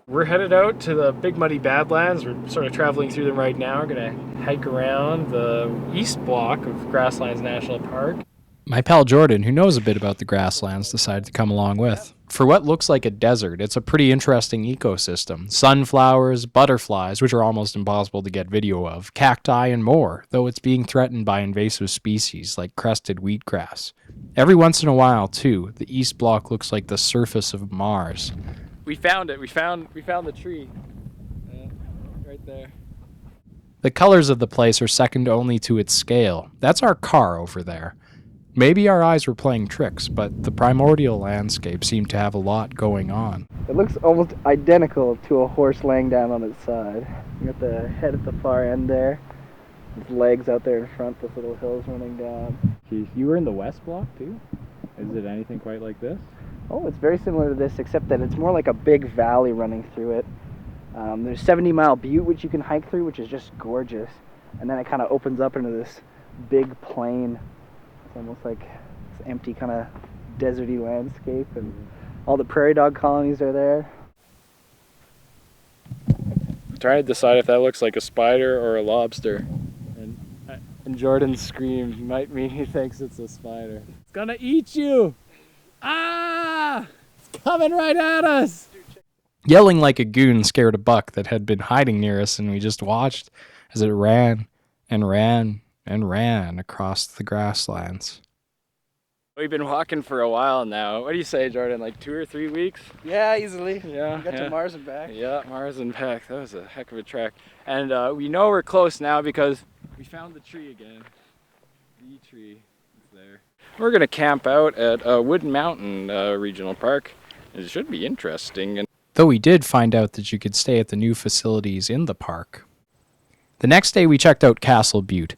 We're headed out to the big muddy Badlands. We're sort of traveling through them right now. We're gonna hike around the east block of Grasslands National Park. My pal Jordan, who knows a bit about the Grasslands, decided to come along with. For what looks like a desert, it's a pretty interesting ecosystem. Sunflowers, butterflies, which are almost impossible to get video of, cacti, and more, though it's being threatened by invasive species like crested wheatgrass. Every once in a while, too, the east block looks like the surface of Mars. We found it. We found the tree. Right there. The colors of the place are second only to its scale. That's our car over there. Maybe our eyes were playing tricks, but the primordial landscape seemed to have a lot going on. It looks almost identical to a horse laying down on its side. You got the head at the far end there. Its legs out there in front, with little hills running down. Geez, you were in the west block too? Is it anything quite like this? Oh, it's very similar to this, except that it's more like a big valley running through it. There's 70 Mile Butte, which you can hike through, which is just gorgeous. And then it kind of opens up into this big plain. It's almost like this empty kind of deserty landscape, and all the prairie dog colonies are there. I'm trying to decide if that looks like a spider or a lobster. And Jordan's scream might mean he thinks it's a spider. It's gonna eat you! Ah! It's coming right at us! Yelling like a goon scared a buck that had been hiding near us, and we just watched as it ran and ran and ran across the grasslands. We've been walking for a while now. What do you say, Jordan? Like 2 or 3 weeks? Yeah, easily. Yeah. We got to Mars and back. Yeah, Mars and back. That was a heck of a trek. And we know we're close now because we found the tree again. The tree is there. We're going to camp out at Wooden Mountain Regional Park. It should be interesting. Though we did find out that you could stay at the new facilities in the park. The next day we checked out Castle Butte.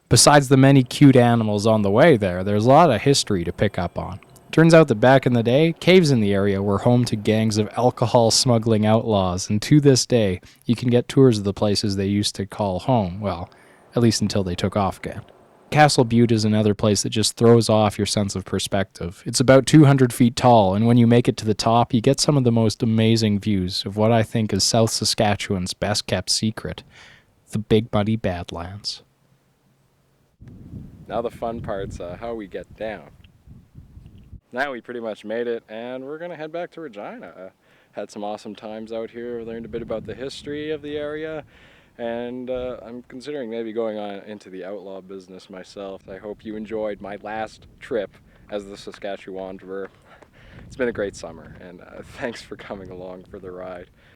Besides the many cute animals on the way there's a lot of history to pick up on. Turns out that back in the day, caves in the area were home to gangs of alcohol smuggling outlaws, and to this day, you can get tours of the places they used to call home, well, at least until they took off again. Castle Butte is another place that just throws off your sense of perspective. It's about 200 feet tall, and when you make it to the top, you get some of the most amazing views of what I think is South Saskatchewan's best-kept secret, the Big Muddy Badlands. Now the fun part's how we get down. Now we pretty much made it, and we're going to head back to Regina. Had some awesome times out here, learned a bit about the history of the area, and I'm considering maybe going on into the outlaw business myself. I hope you enjoyed my last trip as the Saskatchewanderer. It's been a great summer, and thanks for coming along for the ride.